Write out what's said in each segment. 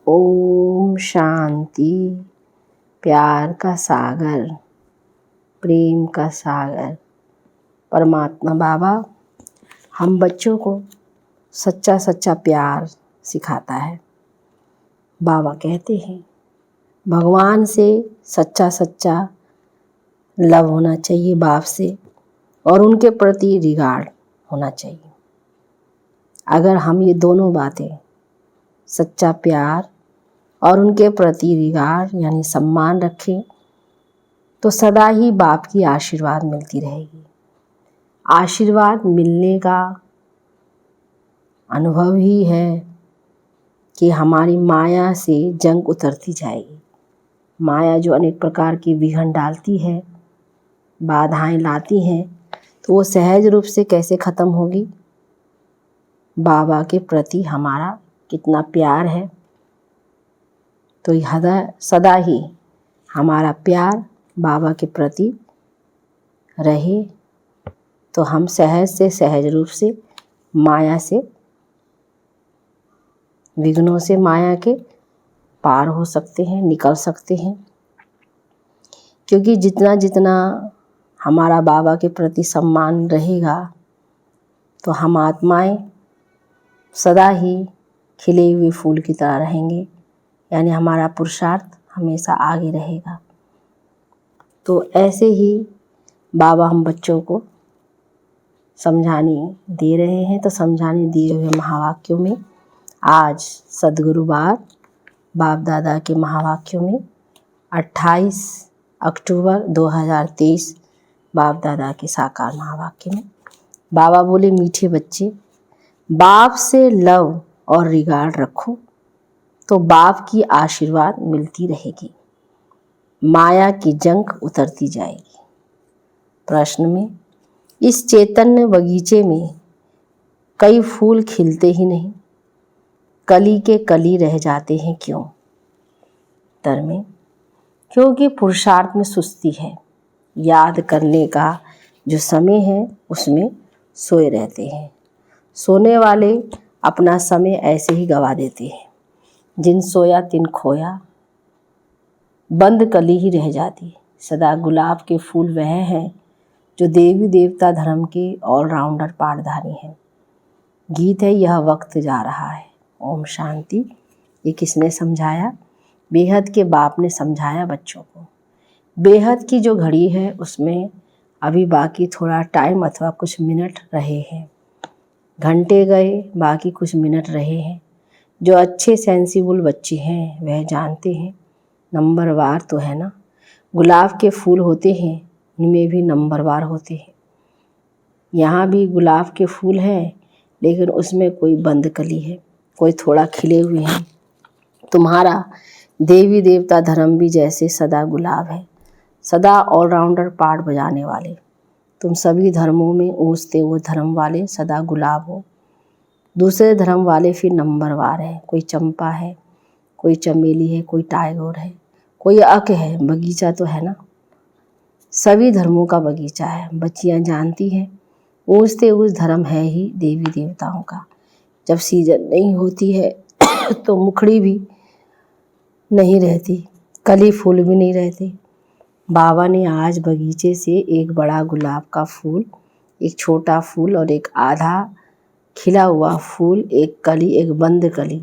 ओम शांति। प्यार का सागर, प्रेम का सागर परमात्मा बाबा हम बच्चों को सच्चा सच्चा प्यार सिखाता है। बाबा कहते हैं भगवान से सच्चा सच्चा लव होना चाहिए, बाप से, और उनके प्रति रिगार्ड होना चाहिए। अगर हम ये दोनों बातें, सच्चा प्यार और उनके प्रति रिगार्ड यानी सम्मान रखें, तो सदा ही बाप की आशीर्वाद मिलती रहेगी। आशीर्वाद मिलने का अनुभव ही है कि हमारी माया से जंग उतरती जाएगी। माया जो अनेक प्रकार की विघ्न डालती है, बाधाएं लाती हैं, तो वो सहज रूप से कैसे ख़त्म होगी? बाबा के प्रति हमारा कितना प्यार है, तो सदा ही हमारा प्यार बाबा के प्रति रहे, तो हम सहज से सहज रूप से माया से, विघ्नों से, माया के पार हो सकते हैं, निकल सकते हैं। क्योंकि जितना जितना हमारा बाबा के प्रति सम्मान रहेगा, तो हम आत्माएं सदा ही खिले हुए फूल की तरह रहेंगे, यानी हमारा पुरुषार्थ हमेशा आगे रहेगा। तो ऐसे ही बाबा हम बच्चों को समझाने दे रहे हैं। तो समझाने दिए हुए महावाक्यों में आज सद्गुरुवार बाप दादा के महावाक्यों में 28 अक्टूबर 2023 बाप दादा के साकार महावाक्य में बाबा बोले, मीठे बच्चे, बाप से लव और रिगार्ड रखो तो बाप की आशीर्वाद मिलती रहेगी, माया की जंग उतरती जाएगी। प्रश्न में, इस चैतन्य बगीचे में कई फूल खिलते ही नहीं, कली के कली रह जाते हैं क्यों? उत्तर में, क्योंकि पुरुषार्थ में सुस्ती है, याद करने का जो समय है उसमें सोए रहते हैं। सोने वाले अपना समय ऐसे ही गवा देते हैं, जिन सोया तिन खोया, बंद कली ही रह जाती। सदा गुलाब के फूल वह हैं जो देवी देवता धर्म के ऑलराउंडर पाठधारी हैं। गीत है यह वक्त जा रहा है। ओम शांति। ये किसने समझाया? बेहद के बाप ने समझाया बच्चों को। बेहद की जो घड़ी है उसमें अभी बाकी थोड़ा टाइम अथवा कुछ मिनट रहे हैं। घंटे गए, बाकी कुछ मिनट रहे हैं। जो अच्छे सेंसिबल बच्चे हैं वह जानते हैं नंबरवार तो है ना, गुलाब के फूल होते हैं, उनमें भी नंबरवार होते हैं। यहाँ भी गुलाब के फूल हैं, लेकिन उसमें कोई बंद कली है, कोई थोड़ा खिले हुए हैं। तुम्हारा देवी देवता धर्म भी जैसे सदा गुलाब है, सदा ऑलराउंडर पार्ट बजाने वाले। तुम सभी धर्मों में ऊँचते वो धर्म वाले सदा गुलाब हो। दूसरे धर्म वाले फिर नंबरवार है, कोई चंपा है, कोई चमेली है, कोई टाइगर है, कोई अक है। बगीचा तो है ना, सभी धर्मों का बगीचा है। बच्चियां जानती हैं ऊँचते उस धर्म है ही देवी देवताओं का। जब सीजन नहीं होती है तो मुखड़ी भी नहीं रहती, कली फूल भी नहीं रहते। बाबा ने आज बगीचे से एक बड़ा गुलाब का फूल, एक छोटा फूल और एक आधा खिला हुआ फूल, एक कली, एक बंद कली,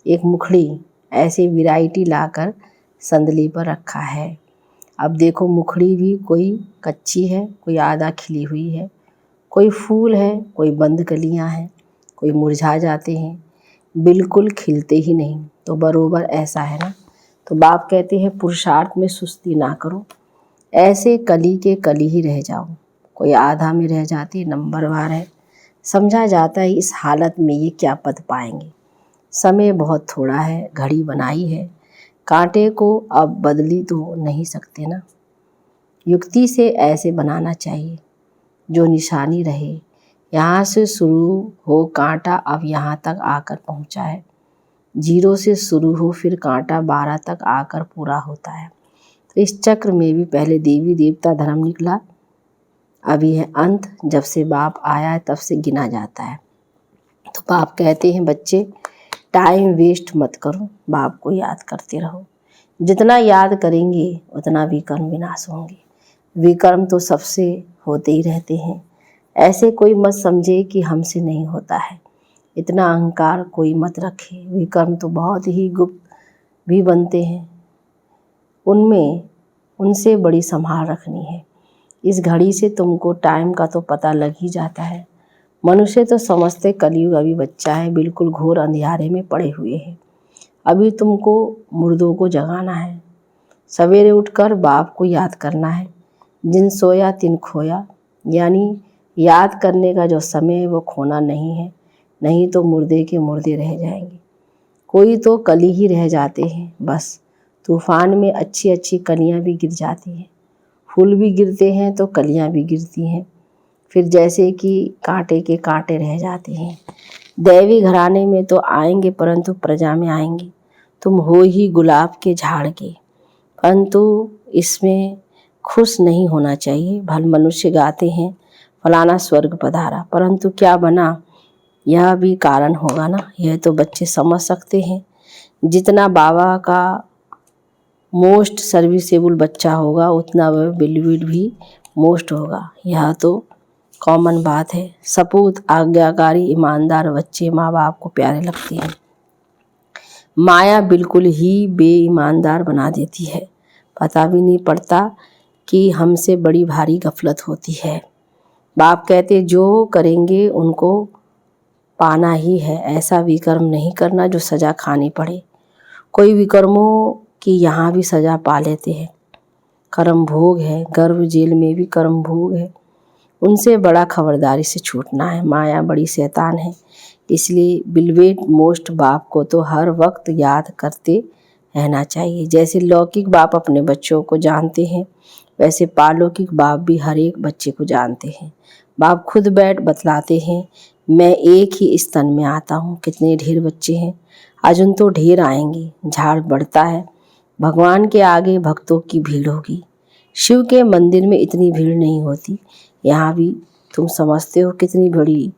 एक मुखड़ी, ऐसे वैरायटी लाकर संदली पर रखा है। अब देखो मुखड़ी भी कोई कच्ची है, कोई आधा खिली हुई है, कोई फूल है, कोई बंद कलियां हैं, कोई मुरझा जाते हैं, बिल्कुल खिलते ही नहीं। तो बरोबर ऐसा है ना। तो बाप कहते हैं पुरुषार्थ में सुस्ती ना करो, ऐसे कली के कली ही रह जाओ। कोई आधा में रह जाती, नंबरवार है। समझा जाता है इस हालत में ये क्या पद पाएंगे। समय बहुत थोड़ा है, घड़ी बनाई है, कांटे को अब बदली तो नहीं सकते ना। युक्ति से ऐसे बनाना चाहिए जो निशानी रहे। यहाँ से शुरू हो कांटा अब यहाँ तक आकर पहुँचा है। 0 से शुरू हो फिर कांटा 12 तक आकर पूरा होता है। तो इस चक्र में भी पहले देवी देवता धर्म निकला, अभी है अंत। जब से बाप आया है तब से गिना जाता है। तो बाप कहते हैं बच्चे, टाइम वेस्ट मत करो, बाप को याद करते रहो। जितना याद करेंगे उतना विकर्म विनाश होंगे। विकर्म तो सबसे होते ही रहते हैं, ऐसे कोई मत समझे कि हमसे नहीं होता है। इतना अहंकार कोई मत रखे। विकर्म तो बहुत ही गुप्त भी बनते हैं, उनसे बड़ी संभाल रखनी है। इस घड़ी से तुमको टाइम का तो पता लग ही जाता है। मनुष्य तो समझते कलयुग अभी बच्चा है, बिल्कुल घोर अंधियारे में पड़े हुए हैं। अभी तुमको मुर्दों को जगाना है। सवेरे उठकर बाप को याद करना है। जिन सोया तिन खोया, यानी याद करने का जो समय है वो खोना नहीं है, नहीं तो मुर्दे के मुर्दे रह जाएंगे। कोई तो कली ही रह जाते हैं बस। तूफान में अच्छी अच्छी कलियां भी गिर जाती हैं, फूल भी गिरते हैं तो कलियां भी गिरती हैं, फिर जैसे कि कांटे के कांटे रह जाते हैं। दैवी घराने में तो आएंगे परंतु प्रजा में आएंगे। तुम हो ही गुलाब के झाड़ के, परंतु इसमें खुश नहीं होना चाहिए। भल मनुष्य गाते हैं फलाना स्वर्ग पधारा, परंतु क्या बना यह भी कारण होगा ना। यह तो बच्चे समझ सकते हैं। जितना बाबा का मोस्ट सर्विसेबल बच्चा होगा उतना वह बिलीव्ड भी मोस्ट होगा। यह तो कॉमन बात है। सपूत आज्ञाकारी ईमानदार बच्चे माँ बाप को प्यारे लगते हैं। माया बिल्कुल ही बेईमानदार बना देती है। पता भी नहीं पड़ता कि हमसे बड़ी भारी गफलत होती है। बाप कहते जो करेंगे उनको पाना ही है। ऐसा विकर्म नहीं करना जो सज़ा खानी पड़े। कोई विकर्मों की यहाँ भी सज़ा पा लेते हैं। कर्म भोग है, गर्भ जेल में भी कर्म भोग है। उनसे बड़ा खबरदारी से छूटना है। माया बड़ी शैतान है, इसलिए बिलवेट मोस्ट बाप को तो हर वक्त याद करते रहना चाहिए। जैसे लौकिक बाप अपने बच्चों को जानते हैं, वैसे पारलौकिक बाप भी हर एक बच्चे को जानते हैं। बाप खुद बैठ बतलाते हैं, मैं एक ही स्तन में आता हूँ, कितने ढेर बच्चे हैं, अजुन तो ढेर आएंगे। झाड़ बढ़ता है, भगवान के आगे भक्तों की भीड़ होगी। शिव के मंदिर में इतनी भीड़ नहीं होती, यहाँ भी तुम समझते हो कितनी बड़ी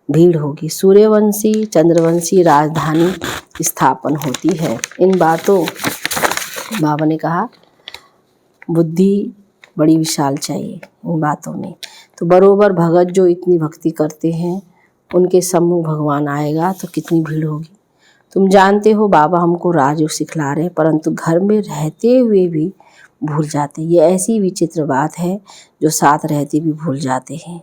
भीड़ होगी। सूर्यवंशी चंद्रवंशी राजधानी स्थापन होती है। इन बातों बाबा ने कहा बुद्धि बड़ी विशाल चाहिए इन बातों में। तो बरोबर भगत जो इतनी भक्ति करते हैं उनके सम्मुख भगवान आएगा तो कितनी भीड़ होगी। तुम जानते हो बाबा हमको राजयोग सिखला रहे हैं, परंतु घर में रहते हुए भी भूल जाते। ये ऐसी विचित्र बात है जो साथ रहते भी भूल जाते हैं।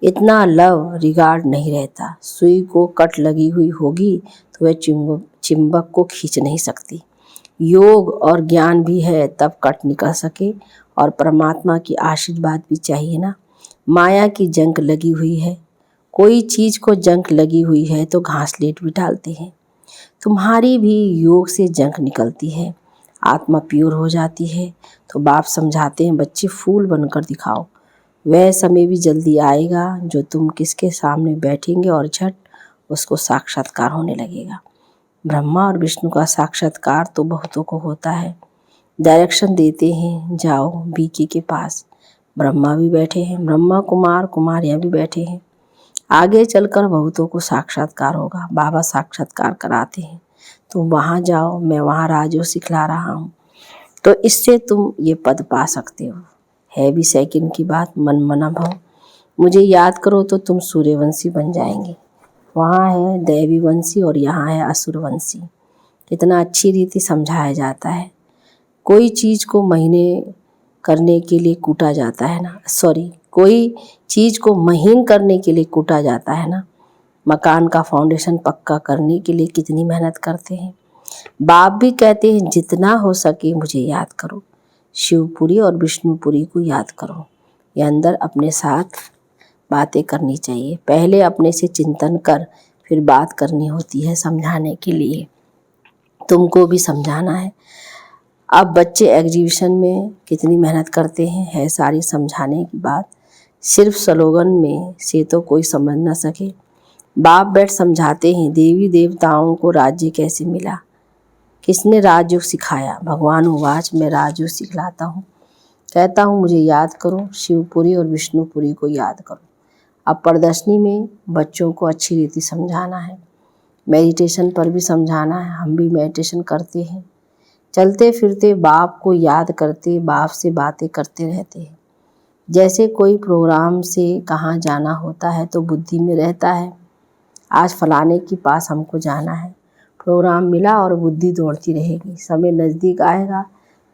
इतना लव रिगार्ड नहीं रहता। सुई को कट लगी हुई होगी तो वह चिंबक को खींच नहीं सकती। योग और ज्ञान भी है तब कट निकल सके, और परमात्मा की आशीर्वाद भी चाहिए ना। माया की जंग लगी हुई है। कोई चीज़ को जंग लगी हुई है तो घासलेट भी डालते हैं। तुम्हारी भी योग से जंग निकलती है, आत्मा प्योर हो जाती है। तो बाप समझाते हैं बच्चे फूल बनकर दिखाओ। वह समय भी जल्दी आएगा जो तुम किसके सामने बैठेंगे और झट उसको साक्षात्कार होने लगेगा। ब्रह्मा और विष्णु का साक्षात्कार तो बहुतों को होता है। डायरेक्शन देते हैं जाओ बीके के पास। ब्रह्मा भी बैठे हैं, ब्रह्मा कुमार कुमारियाँ भी बैठे हैं। आगे चलकर बहुतों को साक्षात्कार होगा। बाबा साक्षात्कार कराते हैं, तुम वहाँ जाओ, मैं वहाँ राजयोग सिखला रहा हूँ, तो इससे तुम ये पद पा सकते हो। है भी सेकंड की बात, मन मना भाव। मुझे याद करो तो तुम सूर्यवंशी बन जाएंगे। वहाँ है दैवी वंशी और यहाँ है असुरवंशी। कितना अच्छी रीति समझाया जाता है। कोई चीज़ को महीने करने के लिए कूटा जाता है ना, कोई चीज़ को महीन करने के लिए कूटा जाता है ना। मकान का फाउंडेशन पक्का करने के लिए कितनी मेहनत करते हैं। बाप भी कहते हैं जितना हो सके मुझे याद करो। शिवपुरी और विष्णुपुरी को याद करो। ये अंदर अपने साथ बातें करनी चाहिए। पहले अपने से चिंतन कर फिर बात करनी होती है समझाने के लिए। तुमको भी समझाना है। अब बच्चे एग्जीबिशन में कितनी मेहनत करते हैं, है सारी समझाने की बात। सिर्फ स्लोगन में से तो कोई समझ ना सके। बाप बैठ समझाते हैं देवी देवताओं को राज्य कैसे मिला, किसने राजयोग सिखाया। भगवान उवाच मैं राजयोग सिखलाता हूँ, कहता हूँ मुझे याद करो। शिवपुरी और विष्णुपुरी को याद करो। अब प्रदर्शनी में बच्चों को अच्छी रीति समझाना है। मेडिटेशन पर भी समझाना है। हम भी मेडिटेशन करते हैं, चलते फिरते बाप को याद करते, बाप से बातें करते रहते हैं। जैसे कोई प्रोग्राम से कहाँ जाना होता है तो बुद्धि में रहता है, आज फलाने के पास हमको जाना है। प्रोग्राम मिला और बुद्धि दौड़ती रहेगी। समय नज़दीक आएगा,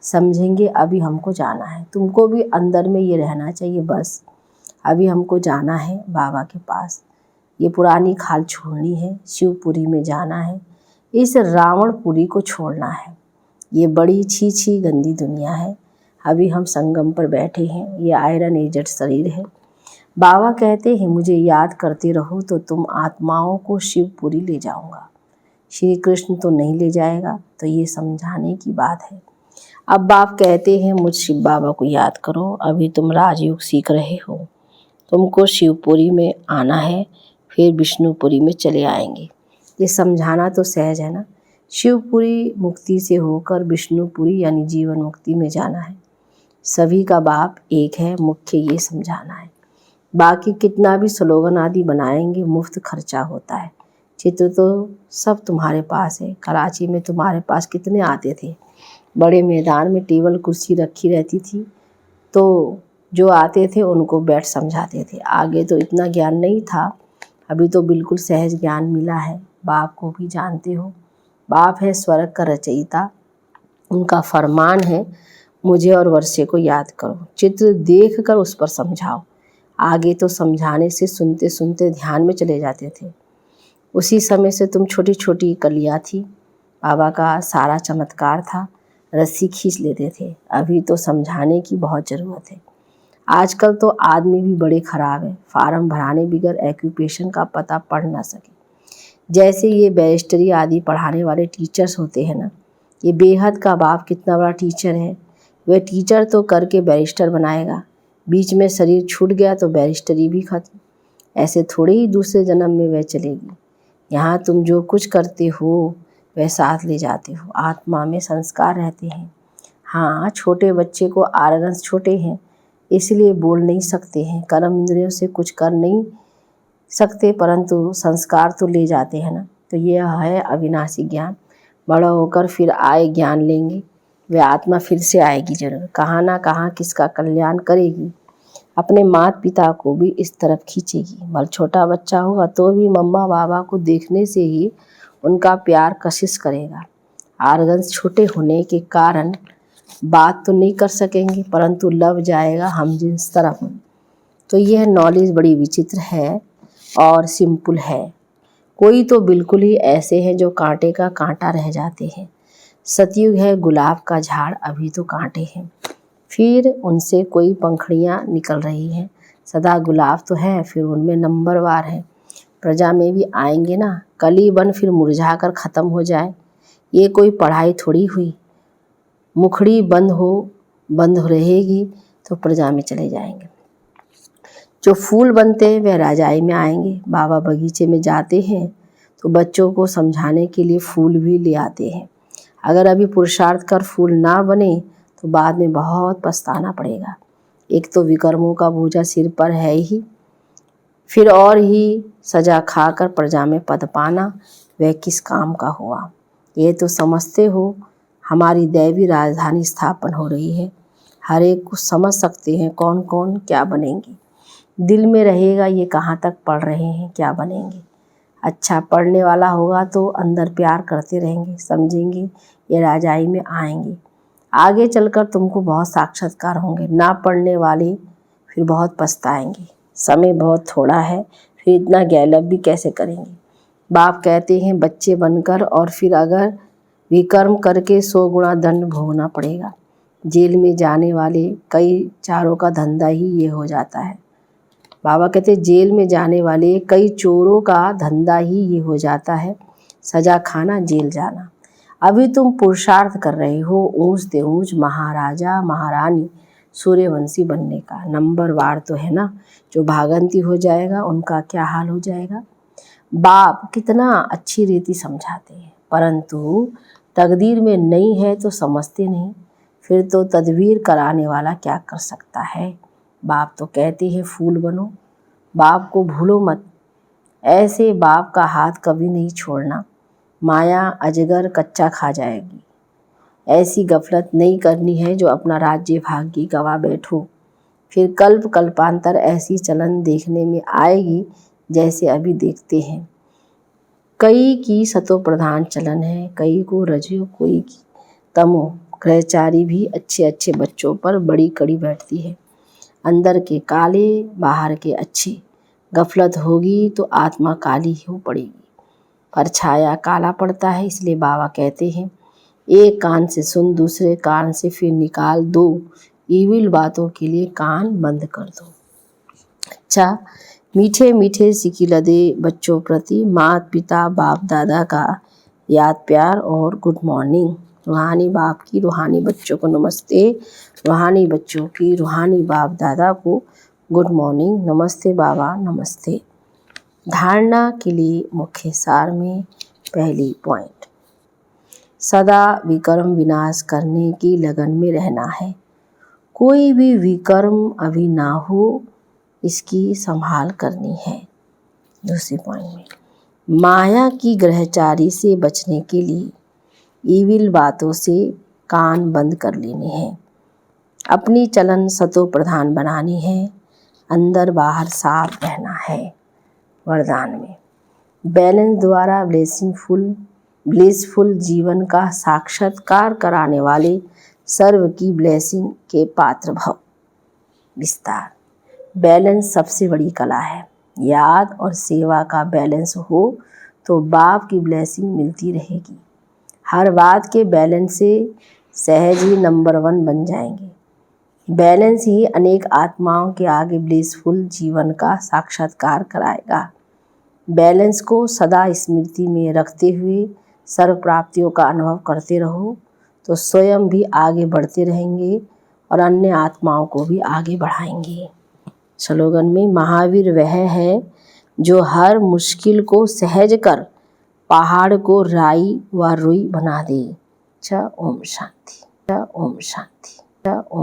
समझेंगे अभी हमको जाना है। तुमको भी अंदर में ये रहना चाहिए, बस अभी हमको जाना है बाबा के पास, ये पुरानी खाल छोड़नी है, शिवपुरी में जाना है, इस रावणपुरी को छोड़ना है। ये बड़ी छी गंदी दुनिया है। अभी हम संगम पर बैठे हैं, ये आयरन एजेड शरीर है। बाबा कहते हैं मुझे याद करते रहो तो तुम आत्माओं को शिवपुरी ले जाऊंगा। श्री कृष्ण तो नहीं ले जाएगा, तो ये समझाने की बात है। अब बाप कहते हैं मुझ शिव बाबा को याद करो, अभी तुम राजयोग सीख रहे हो, तुमको शिवपुरी में आना है, फिर विष्णुपुरी में चले आएंगे। ये समझाना तो सहज है ना। शिवपुरी मुक्ति से होकर विष्णुपुरी यानी जीवन मुक्ति में जाना है। सभी का बाप एक है, मुख्य ये समझाना है। बाकी कितना भी स्लोगन आदि बनाएंगे, मुफ्त खर्चा होता है। चित्र तो सब तुम्हारे पास है। कराची में तुम्हारे पास कितने आते थे, बड़े मैदान में टेबल कुर्सी रखी रहती थी, तो जो आते थे उनको बैठ समझाते थे। आगे तो इतना ज्ञान नहीं था, अभी तो बिल्कुल सहज ज्ञान मिला है। बाप को भी जानते हो, बाप है स्वर्ग का रचयिता, उनका फरमान है मुझे और वर्षे को याद करो, चित्र देख कर उस पर समझाओ। आगे तो समझाने से सुनते सुनते ध्यान में चले जाते थे। उसी समय से तुम छोटी छोटी कलियाँ थी, बाबा का सारा चमत्कार था, रस्सी खींच लेते थे। अभी तो समझाने की बहुत ज़रूरत है। आजकल तो आदमी भी बड़े ख़राब है, फार्म भराने बगैर एक्यूपेशन का पता पढ़ ना सके। जैसे ये बैरिस्टरी आदि पढ़ाने वाले टीचर्स होते हैं ना, ये बेहद का बाप कितना बड़ा टीचर है। वह टीचर तो करके बैरिस्टर बनाएगा, बीच में शरीर छूट गया तो बैरिस्टरी भी खत्म। ऐसे थोड़े ही दूसरे जन्म में वह चलेगी। यहाँ तुम जो कुछ करते हो वह साथ ले जाते हो, आत्मा में संस्कार रहते हैं। हाँ, छोटे बच्चे को आर्गन्स छोटे हैं, इसलिए बोल नहीं सकते हैं, कर्म इंद्रियों से कुछ कर नहीं सकते, परंतु संस्कार तो ले जाते हैं ना। तो यह है अविनाशी ज्ञान। बड़ा होकर फिर आए ज्ञान लेंगे, वह आत्मा फिर से आएगी जरूर, कहाँ ना कहाँ किसका कल्याण करेगी, अपने माता पिता को भी इस तरफ खींचेगी। भले छोटा बच्चा होगा तो भी मम्मा बाबा को देखने से ही उनका प्यार कशिश करेगा। आर्गन्स छोटे होने के कारण बात तो नहीं कर सकेंगे, परंतु लव जाएगा हम जिस तरफ। तो यह नॉलेज बड़ी विचित्र है और सिंपल है। कोई तो बिल्कुल ही ऐसे हैं जो कांटे का कांटा रह जाते हैं। सतयुग है गुलाब का झाड़, अभी तो कांटे हैं, फिर उनसे कोई पंखड़ियाँ निकल रही हैं। सदा गुलाब तो है, फिर उनमें नंबरवार है। प्रजा में भी आएंगे ना, कली बन फिर मुरझा कर ख़त्म हो जाए। ये कोई पढ़ाई थोड़ी हुई, मुखड़ी बंद हो रहेगी तो प्रजा में चले जाएंगे। जो फूल बनते हैं वह राजाई में आएंगे। बाबा बगीचे में जाते हैं तो बच्चों को समझाने के लिए फूल भी ले आते हैं। अगर अभी पुरुषार्थ कर फूल ना बने तो बाद में बहुत पछताना पड़ेगा। एक तो विकर्मों का बोझा सिर पर है ही, फिर और ही सजा खाकर प्रजा में पद पाना, वह किस काम का हुआ। ये तो समझते हो हमारी दैवी राजधानी स्थापन हो रही है। हर एक को समझ सकते हैं कौन कौन क्या बनेंगे। दिल में रहेगा ये कहाँ तक पढ़ रहे हैं, क्या बनेंगे। अच्छा पढ़ने वाला होगा तो अंदर प्यार करते रहेंगे, समझेंगे ये राजाई में आएंगे। आगे चलकर तुमको बहुत साक्षात्कार होंगे। ना पढ़ने वाले फिर बहुत पछताएंगे। समय बहुत थोड़ा है, फिर इतना गैलप भी कैसे करेंगे। बाप कहते हैं बच्चे बनकर और फिर अगर विकर्म करके 100 गुना दंड भोगना पड़ेगा। जेल में जाने वाले कई चारों का धंधा ही ये हो जाता है। बाबा कहते जेल में जाने वाले कई चोरों का धंधा ही ये हो जाता है, सजा खाना जेल जाना। अभी तुम पुरुषार्थ कर रहे हो ऊंच से ऊंच महाराजा महारानी सूर्यवंशी बनने का। नंबर वार तो है ना, जो भागंती हो जाएगा उनका क्या हाल हो जाएगा। बाप कितना अच्छी रीति समझाते हैं, परंतु तकदीर में नहीं है तो समझते नहीं। फिर तो तदबीर कराने वाला क्या कर सकता है। बाप तो कहते हैं फूल बनो, बाप को भूलो मत। ऐसे बाप का हाथ कभी नहीं छोड़ना, माया अजगर कच्चा खा जाएगी। ऐसी गफलत नहीं करनी है जो अपना राज्य भाग्य गवा बैठो, फिर कल्प कल्पांतर ऐसी चलन देखने में आएगी जैसे अभी देखते हैं। कई की सतो प्रधान चलन है, कई को रजो कोई की तमो। ग्रहचारी भी अच्छे अच्छे बच्चों पर बड़ी कड़ी बैठती है, अंदर के काले बाहर के अच्छे। गफलत होगी तो आत्मा काली हो पड़ेगी। परछाया काला पड़ता है, इसलिए बाबा कहते हैं एक कान से सुन, दूसरे कान से फिर निकाल दो, ईविल बातों के लिए कान बंद कर दो। अच्छा, मीठे मीठे सिकिलदे बच्चों प्रति माता पिता बाप दादा का याद प्यार और गुड मॉर्निंग। रूहानी बाप की रूहानी बच्चों को नमस्ते, रूहानी बच्चों की रूहानी बाप दादा को गुड मॉर्निंग। नमस्ते बाबा, नमस्ते। धारणा के लिए मुख्य सार में पहली पॉइंट, सदा विकर्म विनाश करने की लगन में रहना है। कोई भी विकर्म अभी ना हो, इसकी संभाल करनी है। दूसरे पॉइंट में, माया की ग्रहचारी से बचने के लिए ईविल बातों से कान बंद कर लेने हैं। अपनी चलन सतो प्रधान बनानी है, अंदर बाहर साफ रहना है। वरदान में, बैलेंस द्वारा ब्लेसफुल जीवन का साक्षात्कार कराने वाले सर्व की ब्लेसिंग के पात्र भव। विस्तार, बैलेंस सबसे बड़ी कला है। याद और सेवा का बैलेंस हो तो बाप की ब्लेसिंग मिलती रहेगी। हर बात के बैलेंस से सहज ही नंबर 1 बन जाएंगे। बैलेंस ही अनेक आत्माओं के आगे ब्लेसफुल जीवन का साक्षात्कार कराएगा। बैलेंस को सदा स्मृति में रखते हुए सर्व प्राप्तियों का अनुभव करते रहो तो स्वयं भी आगे बढ़ते रहेंगे और अन्य आत्माओं को भी आगे बढ़ाएंगे। स्लोगन में, महावीर वह है जो हर मुश्किल को सहज कर पहाड़ को राई व रुई बना दे। ओम शांति। ओम शांति। ओम